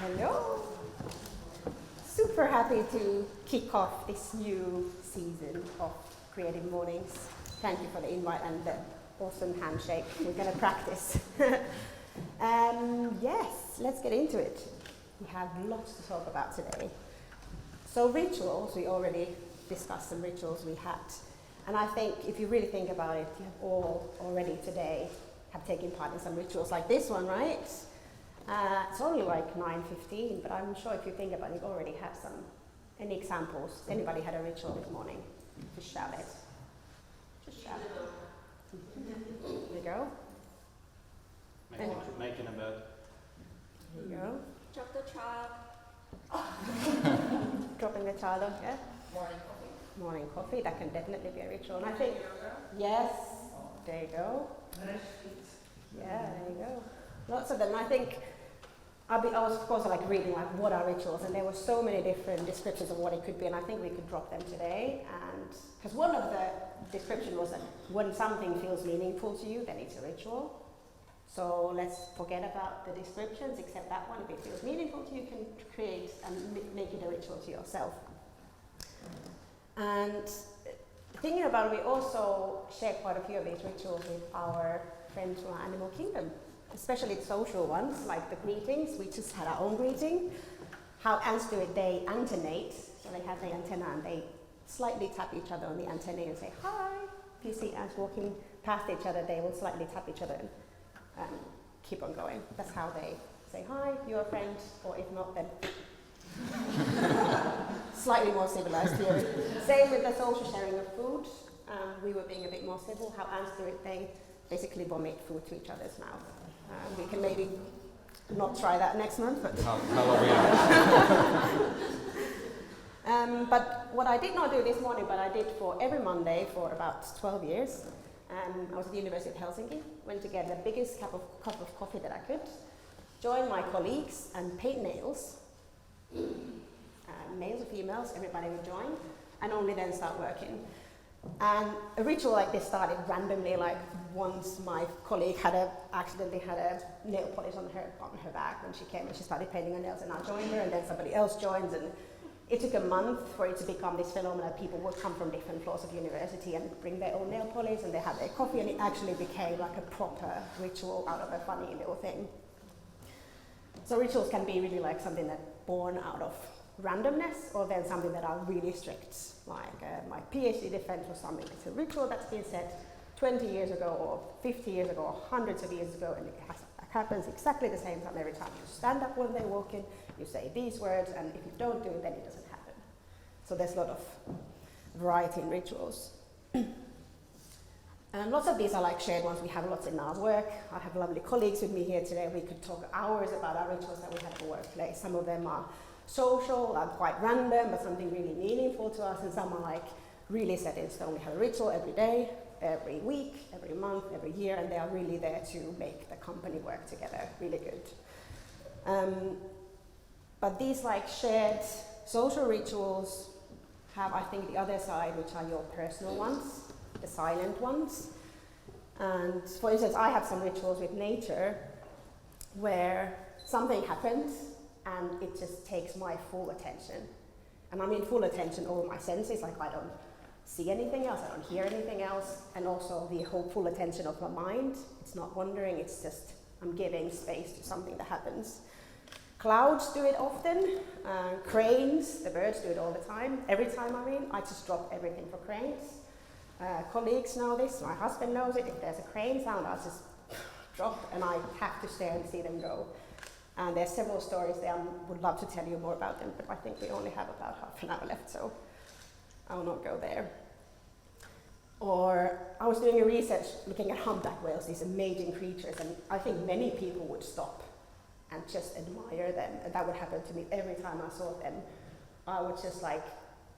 Hello. Super happy to kick off this new season of Creative Mornings. Thank you for the invite and the awesome handshake. We're going to practice. Yes, let's get into it. We have lots to talk about today. So rituals, we already discussed some rituals we had. And I think if you really think about it, you have all already today have taken part in some rituals like this one, right? It's only like 9:15, but I'm sure if you think about it, you already have some. Any examples? Anybody had a ritual this morning? Just shout it. Just shout it. There you go. Making a bed. There you go. Drop the child. Dropping the child off, yeah? Morning coffee. Morning coffee, that can definitely be a ritual. And I think, yes, there you go. Yeah, there you go. Lots of them. I think I was of course like reading like what are rituals, and there were so many different descriptions of what it could be, and I think we could drop them today. And because one of the description was that when something feels meaningful to you, then it's a ritual. So let's forget about the descriptions, except that one. If it feels meaningful to you, you can create and make it a ritual to yourself. And thinking about it, we also share quite a few of these rituals with our friends from our animal kingdom, especially the social ones, like the greetings. We just had our own greeting. How ants do it, they antenate. So they have the antenna and they slightly tap each other on the antennae and say, hi. If you see ants walking past each other, they will slightly tap each other and keep on going. That's how they say, hi, you're a friend, or if not, then slightly more civilized here. Same with the social sharing of food. We were being a bit more civil. How ants do it, they basically vomit food to each other's mouth. We can maybe not try that next month, but but what I did not do this morning, but I did for every Monday for about 12 years. I was at the University of Helsinki, went to get the biggest cup of coffee that I could, joined my colleagues and paint nails. Males or females, everybody would join, and only then start working. And a ritual like this started randomly, like once my colleague accidentally had a nail polish on her back when she came and she started painting her nails, and I joined her, and then somebody else joins, and it took a month for it to become this phenomenon. People would come from different floors of university and bring their own nail polish, and they had their coffee, and it actually became like a proper ritual out of a funny little thing. So rituals can be really like something that's born out of randomness, or then something that are really strict. Like my PhD defense was something, it's a ritual that's been set 20 years ago, or 50 years ago, or hundreds of years ago, and it happens exactly the same time every time. You stand up when they walk in, you say these words, and if you don't do it, then it doesn't happen. So there's a lot of variety in rituals. And lots of these are like shared ones. We have lots in our work. I have lovely colleagues with me here today. We could talk hours about our rituals that we have at the workplace. Some of them are social, are quite random, but something really meaningful to us, and some are like really set in stone. We have a ritual every day, every week, every month, every year, and they are really there to make the company work together really good. But these like shared social rituals have, I think, the other side, which are your personal ones, the silent ones. And for instance, I have some rituals with nature where something happens and it just takes my full attention. And I mean full attention, all my senses, like I don't see anything else, I don't hear anything else, and also the whole full attention of my mind. It's not wandering, it's just I'm giving space to something that happens. Clouds do it often, cranes, the birds do it all the time. Every time I just drop everything for cranes. Colleagues know this, my husband knows it. If there's a crane sound, I'll just drop, and I have to stare and see them go. And there's several stories there. I would love to tell you more about them, but I think we only have about half an hour left, so I will not go there. Or I was doing a research looking at humpback whales, these amazing creatures, and I think many people would stop and just admire them. And that would happen to me every time I saw them. I would just like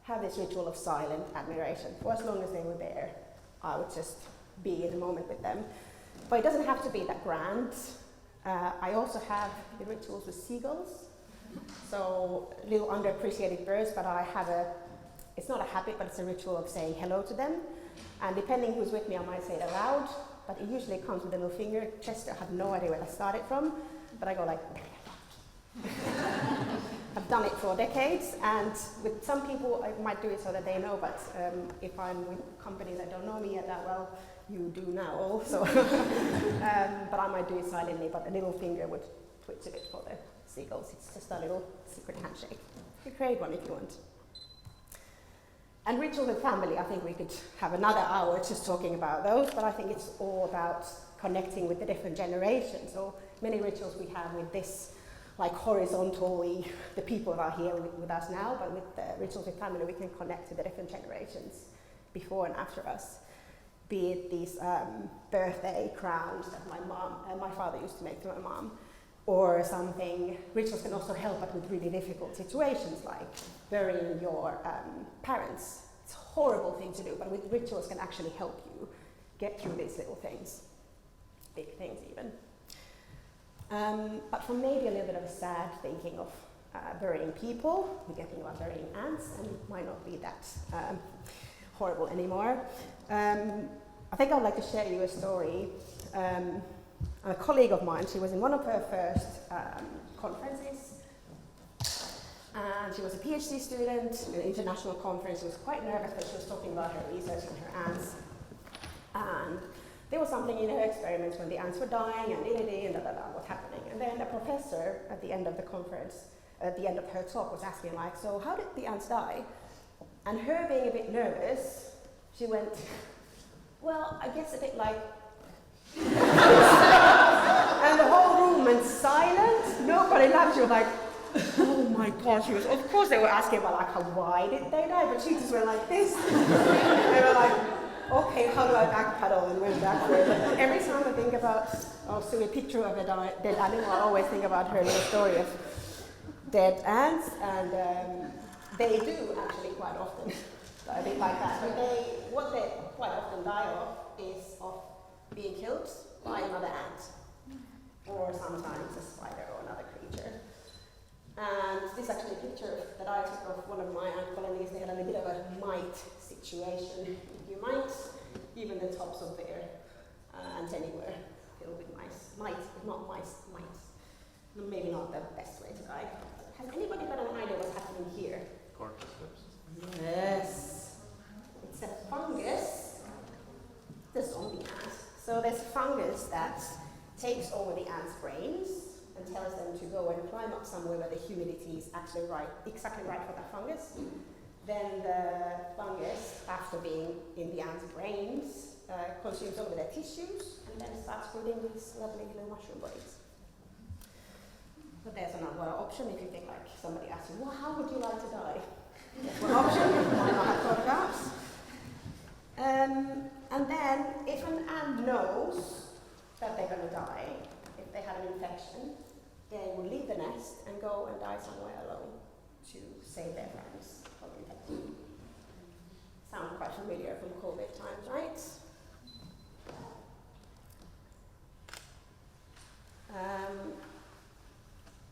have this ritual of silent admiration. For as long as they were there, I would just be in the moment with them. But it doesn't have to be that grand. I also have the rituals with seagulls. So little underappreciated birds, but it's not a habit, but it's a ritual of saying hello to them. And depending who's with me, I might say it aloud, but it usually comes with a little finger gesture. I have no idea where that started from, but I go like, done it for decades, and with some people I might do it so that they know, but if I'm with companies that don't know me yet that well, you do now also. But I might do it silently, but a little finger would twitch a bit for the seagulls. It's just a little secret handshake. You create one if you want. And ritual with family, I think we could have another hour just talking about those, but I think it's all about connecting with the different generations. So many rituals we have with this, like horizontally, the people that are here with us now, but with the rituals with family, we can connect to the different generations before and after us. Be it these birthday crowns that my father used to make for my mom, or something. Rituals can also help us with really difficult situations, like burying your parents. It's a horrible thing to do, but with rituals can actually help you get through these little things, big things even. But from maybe a little bit of a sad thinking of burying people, we're getting about burying ants, and it might not be that horrible anymore. I think I would like to share you a story. A colleague of mine, she was in one of her first conferences, and she was a PhD student in an international conference. She was quite nervous, but she was talking about her research and her ants. And there was something in her experiments when the ants were dying, and what's happening. And then the professor at the end of the conference, at the end of her talk, was asking like, so how did the ants die? And her being a bit nervous, she went, well, I guess a bit like and the whole room went silent. Nobody laughed. She was like, oh my gosh. Of course they were asking about like why did they die, but she just went like this. They were like, okay, how do I backpedal, and went backward. Every time I think about, see a picture of a dead animal, I always think about her little story of dead ants, and they do actually quite often die a bit like that. But what they quite often die of is of being killed by another ant, or sometimes a spider or another creature. And this is actually a picture that I took of one of my ant colonies. They had a bit of a mite situation. You might, even the tops of their antennae were filled with mice. Not mice, mites. Maybe not the best way to die. Has anybody got an idea what's happening here? Cordyceps. Yes. It's a fungus. The zombie ant. So there's a fungus that takes over the ant's brains and tells them to go and climb up somewhere where the humidity is actually exactly right for that fungus. Then the fungus, after being in the ant's brains, consumes over their tissues and then starts building these lovely little mushroom bodies. But there's another option if you think like somebody asks you, well, how would you like to die? There's one option you might not have thought about. And then if an ant knows that they're going to die, if they have an infection, they will leave the nest and go and die somewhere alone to save their friends from infection. Sounds quite familiar from COVID times, right?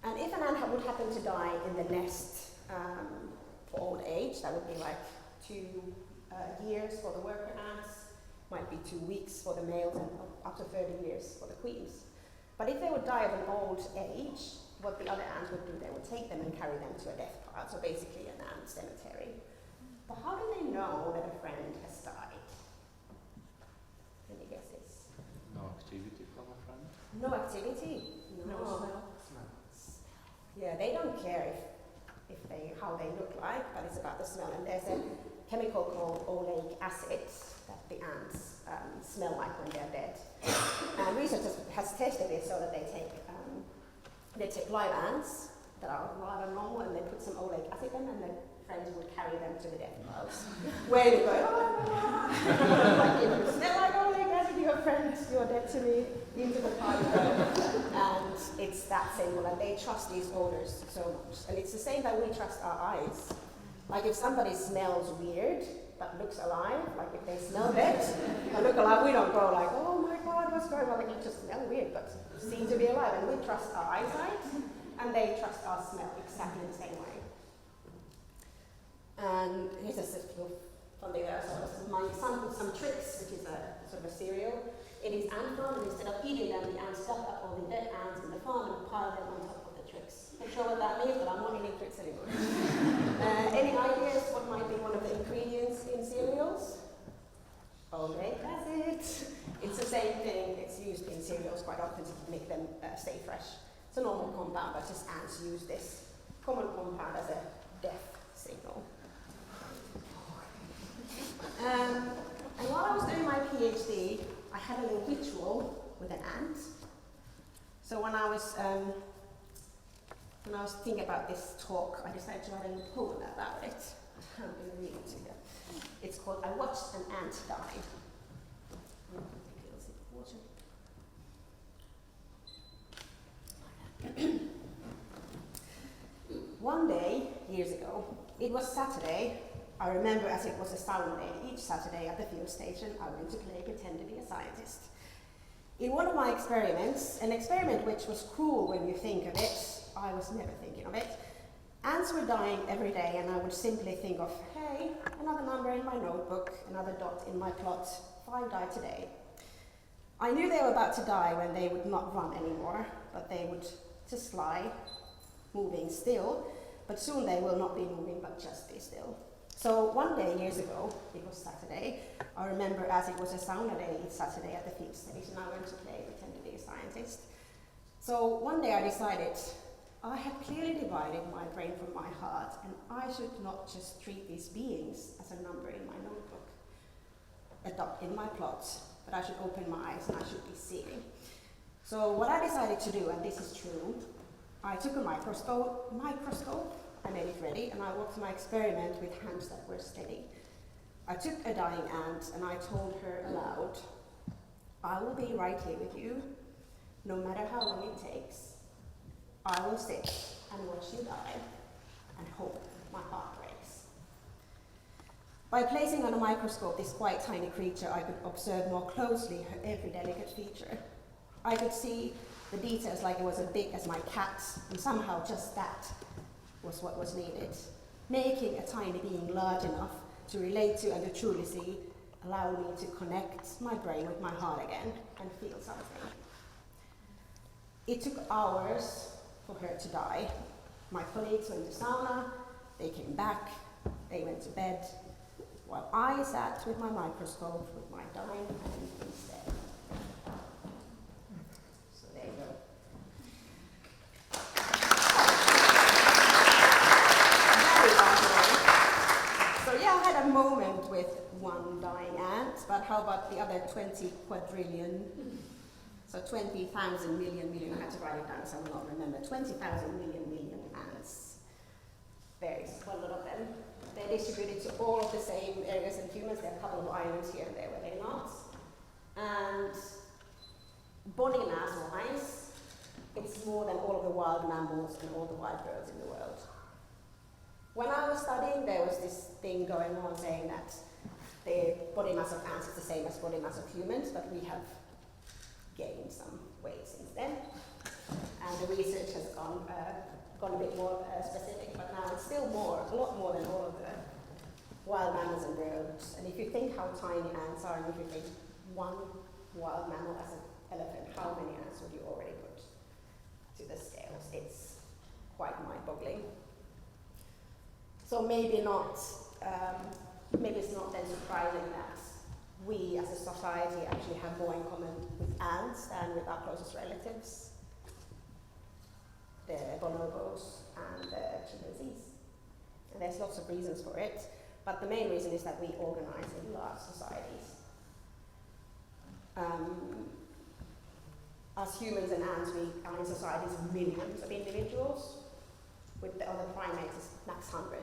And if an ant would happen to die in the nest for old age, that would be like 2 years for the worker ants, might be 2 weeks for the males, and up to 30 years for the queens. But if they would die of an old age, what the other ants would do, they would take them and carry them to a death pile, so basically an ant cemetery. But how do they know that a friend has died? Any guesses? No activity from a friend? No activity? No smell. Yeah, they don't care how they look like, but it's about the smell. And there's a chemical called oleic acid that the ants smell like when they're dead. And researchers has tested it so that they take live ants that are rather normal, and they put some oleic acid in, and their friends would carry them to the death piles. Where you go, like if you smell like oleic acid, your friend, you're dead to me, into the pile. And it's that simple, and they trust these odors so much. And it's the same that we trust our eyes. Like if somebody smells weird but looks alive, like if they smell dead but look alive, we don't go like, oh my god, what's going on? Like you just smell weird but seem to be alive. And we trust our eyesight, and they trust our smell exactly the same way. And here's a little fun thing there. So my son put some tricks, which is a sort of a cereal, in his ant farm, and instead of eating them, the ants dug up all the dead ants in the farm and piled them on top of the tricks. I'm sure what that means, but I'm not eating fruits anymore. Any ideas what might be one of the ingredients in cereals? Okay, that's it. It's the same thing. It's used in cereals quite often to make them stay fresh. It's a normal compound, but just ants use this common compound as a death signal. And while I was doing my PhD, I had a little ritual with an ant. So when I was thinking about this talk, I decided to write a little poem about it. I'm going to read it to you. It's called "I Watched an Ant Die." One day, years ago, it was Saturday. I remember as it was a sound day. Each Saturday at the field station, I went to play pretend to be a scientist. In one of my experiments, an experiment which was cruel when you think of it, I was never thinking of it. Ants were dying every day, and I would simply think of, hey, another number in my notebook, another dot in my plot, 5 died today. I knew they were about to die when they would not run anymore, but they would just lie, moving still, but soon they will not be moving, but just be still. So one day, years ago, it was Saturday. I remember as it was a sauna day each Saturday at the field station, I went to play pretend to be a scientist. So one day I decided I had clearly divided my brain from my heart, and I should not just treat these beings as a number in my notebook, a dot in my plot, but I should open my eyes and I should be seeing. So what I decided to do, and this is true, I took a microscope, I made it ready, and I walked my experiment with hands that were steady. I took a dying ant and I told her aloud, I will be right here with you, no matter how long it takes. I will sit and watch you die and hope my heart breaks. By placing on a microscope this quite tiny creature, I could observe more closely her every delicate feature. I could see the details like it was as big as my cat, and somehow just that was what was needed. Making a tiny being large enough to relate to and to truly see allowed me to connect my brain with my heart again and feel something. It took hours for her to die. My colleagues went to sauna, they came back, they went to bed, while I sat with my microscope with my dying hand instead. So there you go. Very fascinating. So yeah, I had a moment with one dying ant, but how about the other 20 quadrillion? So 20,000 million, I had to write it down so I will not remember. 20,000 million ants. There's quite a lot of them. They're distributed to all of the same areas as humans. There are a couple of islands here and there where they're not. And body mass-wise, it's more than all of the wild mammals and all the wild birds in the world. When I was studying, there was this thing going on saying that the body mass of ants is the same as body mass of humans, but we have gained some weight since then. And the research has gone a bit more specific, but now it's still a lot more than all of the wild mammals and birds. And if you think how tiny ants are, and if you think one wild mammal as an elephant, how many ants would you already put to the scales? It's quite mind-boggling. So maybe it's not then surprising that we as a society actually have more in common with ants than with our closest relatives, the bonobos and the chimpanzees. And there's lots of reasons for it, but the main reason is that we organize in large societies. As humans and ants, we are in societies of millions of individuals. With the other primates, it's max 100.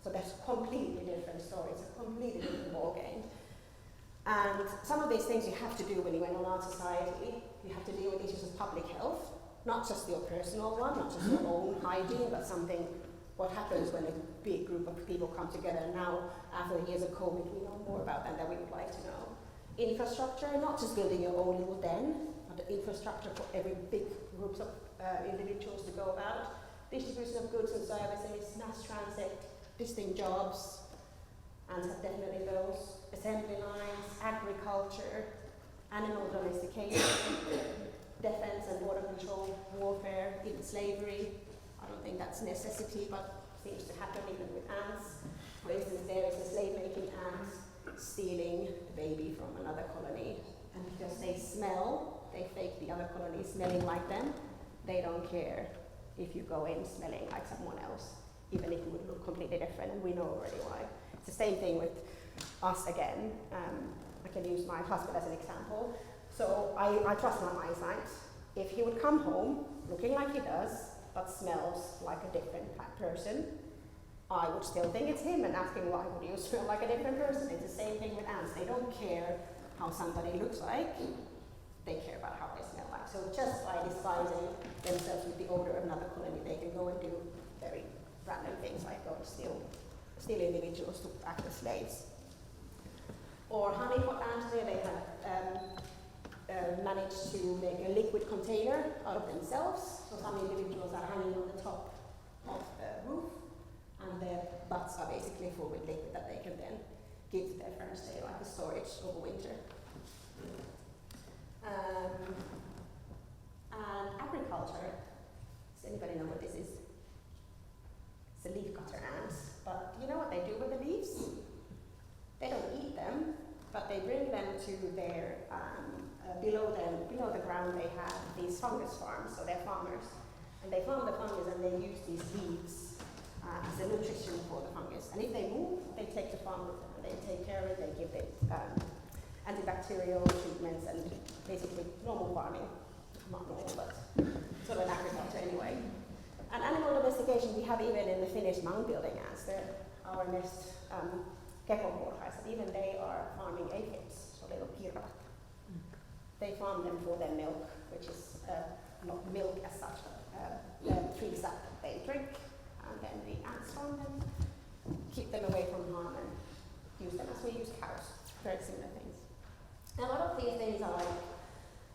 So there's completely different stories, a completely different ballgame. And some of these things you have to do when you're in a large society. You have to deal with issues of public health, not just your personal one, not just your own hygiene, but what happens when a big group of people come together. And now, after the years of COVID, we know more about that we would like to know. Infrastructure, not just building your own little den, but the infrastructure for every big groups of individuals to go about. Distribution of goods and services, mass transit, distinct jobs, and definitely those. Assembly lines, agriculture, animal domestication, defense and border control, warfare, even slavery, a something that's necessity, but seems to happen even with ants. For instance, there is a slave-making ant stealing a baby from another colony, and because they smell, they fake the other colony smelling like them. They don't care if you go in smelling like someone else, even if you would look completely different, and we know already why. It's the same thing with us again. I can use my husband as an example. So I trust my eyesight. If he would come home looking like he does, but smells like a different person, I would still think it's him and ask him, why would you smell like a different person? It's the same thing with ants. They don't care how somebody looks like, they care about how they smell like. So just by disguising themselves with the odor of another colony, they can go and do very random things like go and steal individuals to act as slaves. Or honeypot ants, where they have managed to make a liquid container out of themselves. So some individuals are hanging on the top of the roof, and their butts are basically full with liquid that they can then give to their friends, say, like a storage over winter. And agriculture, does anybody know what this is? It's a leaf cutter ants, but do you know what they do with the leaves? They don't eat them, but they bring them to their, below the ground they have these fungus farms, so they're farmers. And they farm the fungus and they use these leaves as a nutrition for the fungus. And if they move, they take the farm with them, and they take care of it, they give it antibacterial treatments and basically normal farming. Not normal, but sort of an agriculture anyway. And animal domestication, we have even in the Finnish mound building ants, they're our nest kekonmurhais, and even they are farming aphids, so little kirvat. They farm them for their milk, which is not milk as such, but the tree sap that they drink, and then the ants farm them, keep them away from harm, and use them as we use cows. Very similar things. And a lot of these things are like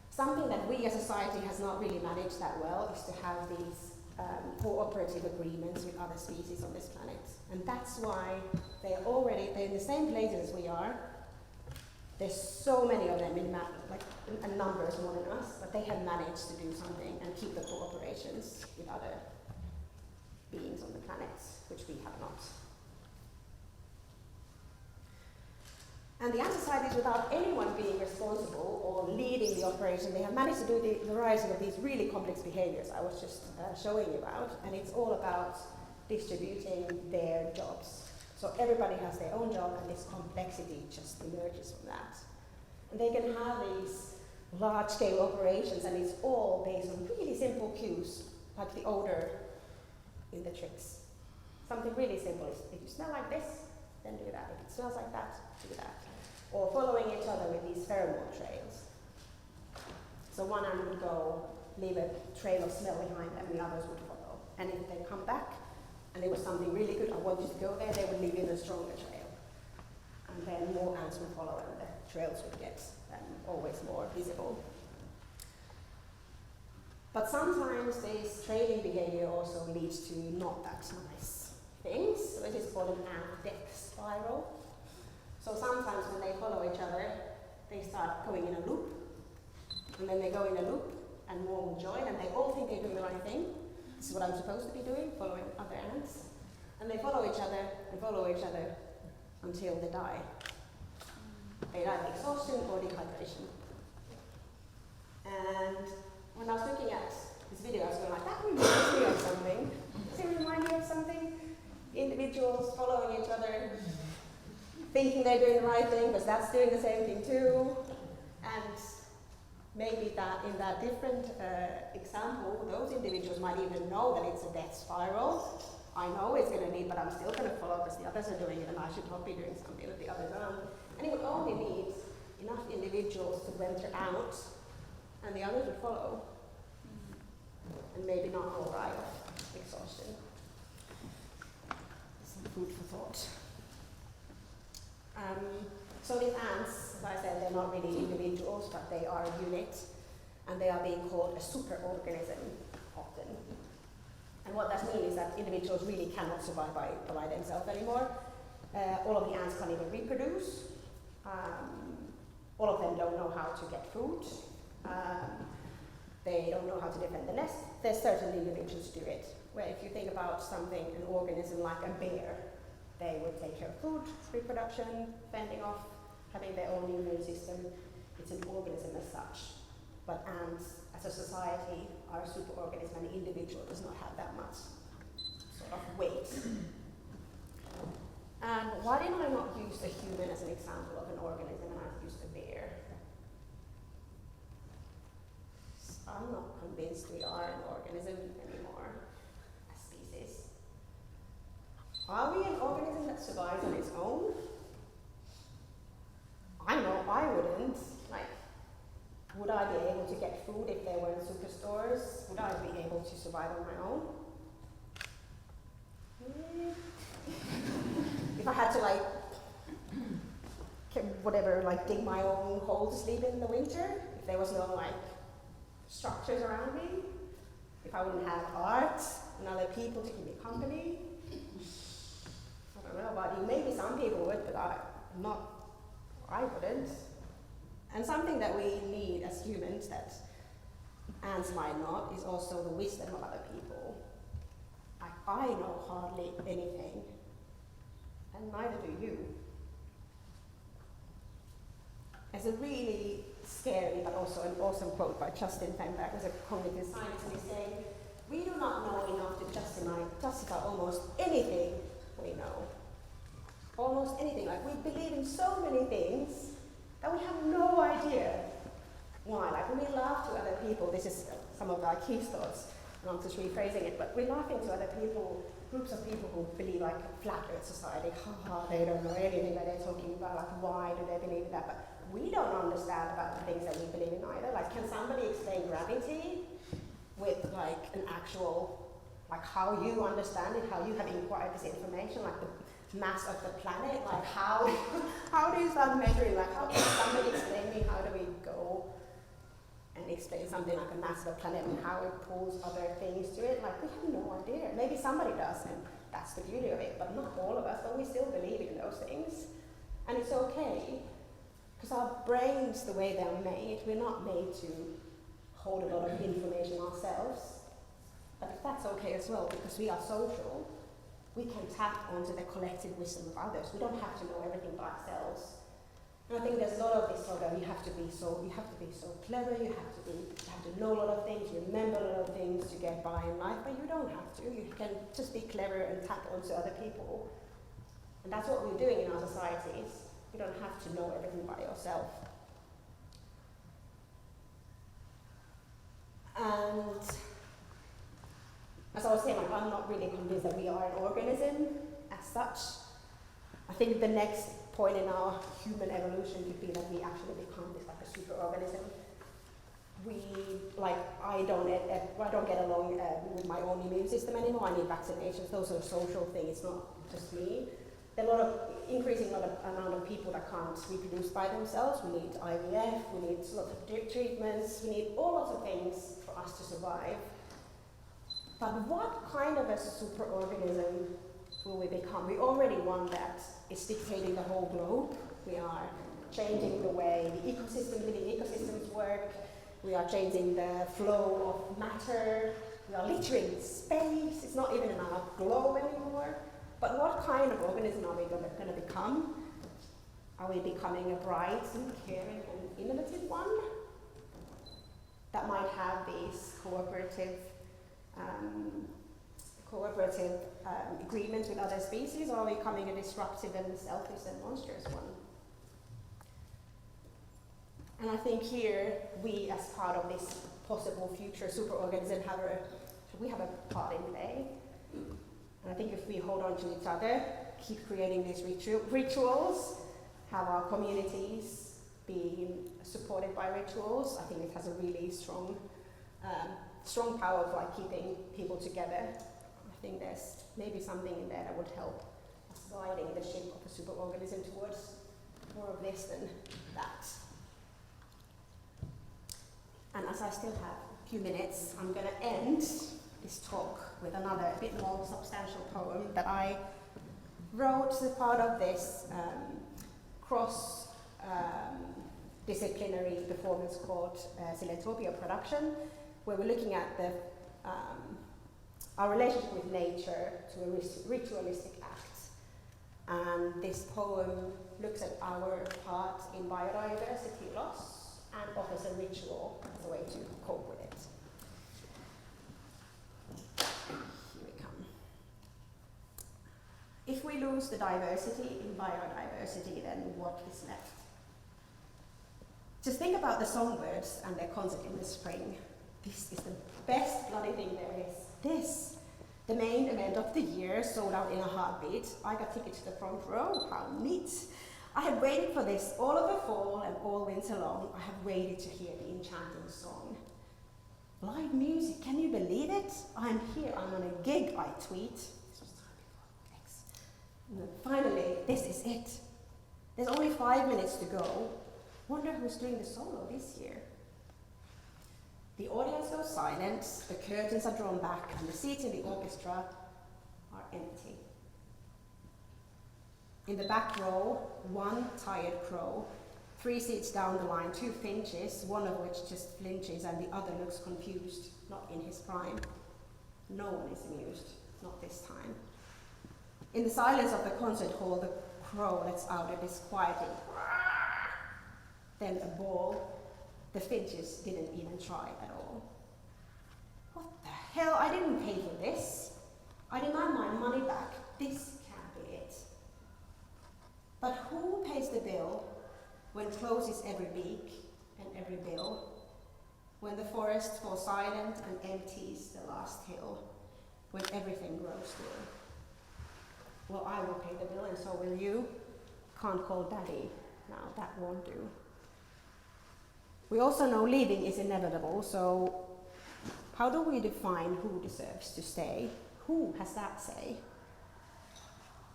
something that we as a society has not really managed that well, is to have these cooperative agreements with other species on this planet. And that's why they're in the same places as we are. There's so many of them in numbers more than us, but they have managed to do something and keep the cooperations with other beings on the planet, which we have not. And the ant societies, without anyone being responsible or leading the operation, they have managed to do the variety of these really complex behaviors I was just showing you about. And it's all about distributing their jobs. So everybody has their own job, and this complexity just emerges from that. And they can have these large-scale operations, and it's all based on really simple cues, like the odor in the tricks. Something really simple is, if you smell like this, then do that. If it smells like that, do that. Or following each other with these pheromone trails. So one ant would go, leave a trail of smell behind them, the others would follow. And if they come back, and there was something really good, I want you to go there, they would leave in a stronger trail. And then more ants would follow, and the trails would get always more visible. But sometimes this trailing behavior also leads to not that nice things. So it is called an ant death spiral. So sometimes when they follow each other, they start going in a loop, and then they go in a loop, and more will join, and they all think they're doing the right thing. This is what I'm supposed to be doing, following other ants. And they follow each other until they die. They die of exhaustion or dehydration. And when I was looking at this video, I was going like, that reminds me of something. Does it remind you of something? Individuals following each other, thinking they're doing the right thing, because that's doing the same thing too. And maybe that in that different example, those individuals might even know that it's a death spiral. I know it's going to lead, but I'm still going to follow because the others are doing it, and I should not be doing something that the others aren't. And it would only need enough individuals to venture out, and the others would follow. And maybe not all die of exhaustion. Some food for thought. So these ants, as I said, they're not really individuals, but they are a unit, and they are being called a superorganism often. And what that means is that individuals really cannot survive by themselves anymore. All of the ants can't even reproduce. All of them don't know how to get food. They don't know how to defend the nest. There's certain individuals who do it. where if you think about something, an organism like a bear, they would take care of food, reproduction, fending off, having their own immune system. It's an organism as such. But ants, as a society, are a superorganism, and an individual does not have that much sort of weight. And why did I not use a human as an example of an organism and I used a bear? I'm not convinced we are an organism anymore, a species. Are we an organism that survives on its own? I know I wouldn't. Like, would I be able to get food if there weren't superstores? Would I be able to survive on my own? If I had to dig my own hole to sleep in the winter, if there was no structures around me, if I wouldn't have art and other people to keep me company, I don't know about you. Maybe some people would, but I wouldn't. And something that we need as humans that ants might not is also the wisdom of other people. I know hardly anything, and neither do you. There's a really scary but also an awesome quote by Justin Fenberg, who's a cognitive scientist, and he's saying, "We do not know enough to justify almost anything we know." Almost anything. We believe in so many things that we have no idea why. When we laugh to other people, this is some of Keith's thoughts, and I'm just rephrasing it, but we're laughing to other people, groups of people who believe flat earth society, they don't know anything that they're talking about, why do they believe in that? But we don't understand about the things that we believe in either. Can somebody explain gravity with an actual, how you understand it, how you have acquired this information, the mass of the planet, how do you start measuring, how can somebody explain me, how do we go and explain something like the mass of the planet and how it pulls other things to it? We have no idea. Maybe somebody does, and that's the beauty of it, but not all of us, but we still believe in those things. And it's okay, because our brains, the way they're made, we're not made to hold a lot of information ourselves. But if that's okay as well, because we are social, we can tap onto the collective wisdom of others. We don't have to know everything by ourselves. And I think there's a lot of this sort of you have to be so clever, you have to know a lot of things, remember a lot of things to get by in life, but you don't have to. You can just be clever and tap onto other people. And that's what we're doing in our societies. You don't have to know everything by yourself. And as I was saying, I'm not really convinced that we are an organism as such. I think the next point in our human evolution could be that we actually become this a superorganism. I don't get along with my own immune system anymore. I need vaccinations. Those are social things. It's not just me. There are increasing amount of people that can't reproduce by themselves. We need IVF. We need lots of drip treatments. We need all sorts of things for us to survive. But what kind of a superorganism will we become? We already one that is dictating the whole globe. We are changing the way the living ecosystems work. We are changing the flow of matter. We are littering space. It's not even in our globe anymore. But what kind of organism are we going to become? Are we becoming a bright and caring and innovative one that might have these cooperative agreements with other species, or are we becoming a disruptive and selfish and monstrous one? And I think here, we as part of this possible future superorganism have a part in play. And I think if we hold on to each other, keep creating these rituals, have our communities being supported by rituals, I think it has a really strong power of keeping people together. I think there's maybe something in there that would help us guiding the ship of a superorganism towards more of this than that. And as I still have a few minutes, I'm going to end this talk with another, a bit more substantial poem that I wrote as part of this cross-disciplinary performance called Silentopia production, where we're looking at the our relationship with nature to a ritualistic act. And this poem looks at our part in biodiversity loss and offers a ritual as a way to cope with it. Here we come. If we lose the diversity in biodiversity, then what is left? Just think about the songbirds and their concert in the spring. This is the best bloody thing there is. This, the main event of the year, sold out in a heartbeat. I got tickets to the front row, how neat. I have waited for this all of the fall and all winter long. I have waited to hear the enchanting song. Live music, can you believe it? I'm here, I'm on a gig, I tweet. This was time before X. And then finally, this is it. There's only 5 minutes to go. Wonder who's doing the solo this year. The audience goes silent, the curtains are drawn back, and the seats in the orchestra are empty. In the back row, one tired crow. 3 seats down the line, 2 finches, one of which just flinches and the other looks confused, not in his prime. No one is amused, not this time. In the silence of the concert hall, the crow lets out a disquieting then a ball. The finches didn't even try at all. What the hell? I didn't pay for this. I demand my money back. This can't be it. But who pays the bill when closes every beak and every bill? When the forest falls silent and empties the last hill? When everything grows still? Well, I will pay the bill and so will you. Can't call daddy. Now that won't do. We also know leaving is inevitable, so how do we define who deserves to stay? Who has that say?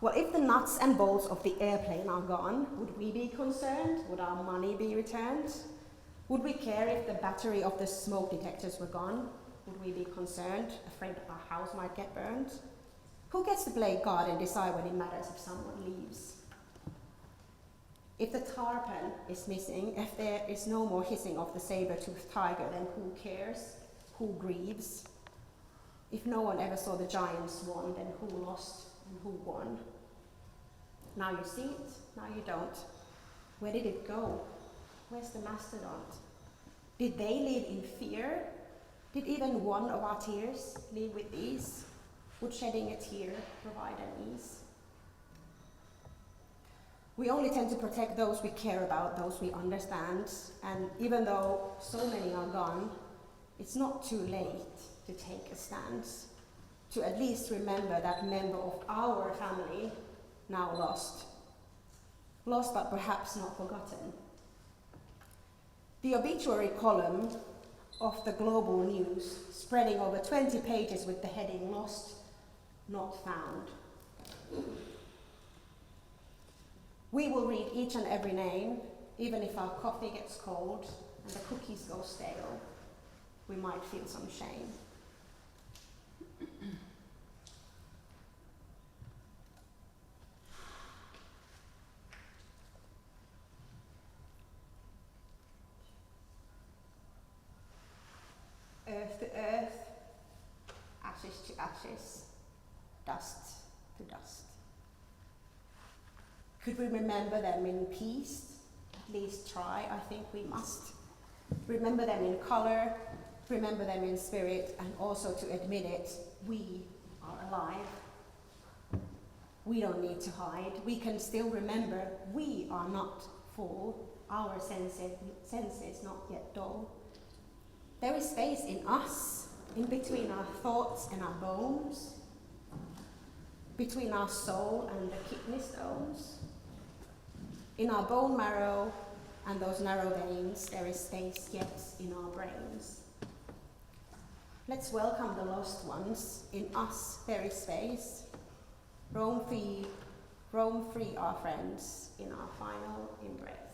Well, if the nuts and bolts of the airplane are gone, would we be concerned? Would our money be returned? Would we care if the battery of the smoke detectors were gone? Would we be concerned, afraid our house might get burned? Who gets to play God and decide when it matters if someone leaves? If the tarpan is missing, if there is no more hissing of the saber-toothed tiger, then who cares? Who grieves? If no one ever saw the giant swan, then who lost and who won? Now you see it, now you don't. Where did it go? Where's the mastodon? Did they live in fear? Did even one of our tears live with ease? Would shedding a tear provide an ease? We only tend to protect those we care about, those we understand, and even though so many are gone, it's not too late to take a stance, to at least remember that member of our family now lost. Lost but perhaps not forgotten. The obituary column of the global news, spreading over 20 pages with the heading "Lost, Not Found." We will read each and every name, even if our coffee gets cold and the cookies go stale. We might feel some shame. Earth to earth, ashes to ashes, dust to dust. Could we remember them in peace? At least try, I think we must. Remember them in color, remember them in spirit, and also to admit it, we are alive. We don't need to hide. We can still remember we are not full, our senses not yet dull. There is space in us, in between our thoughts and our bones, between our soul and the kidney stones. In our bone marrow and those narrow veins, there is space yet in our brains. Let's welcome the lost ones. In us there is space. Roam free our friends in our final embrace.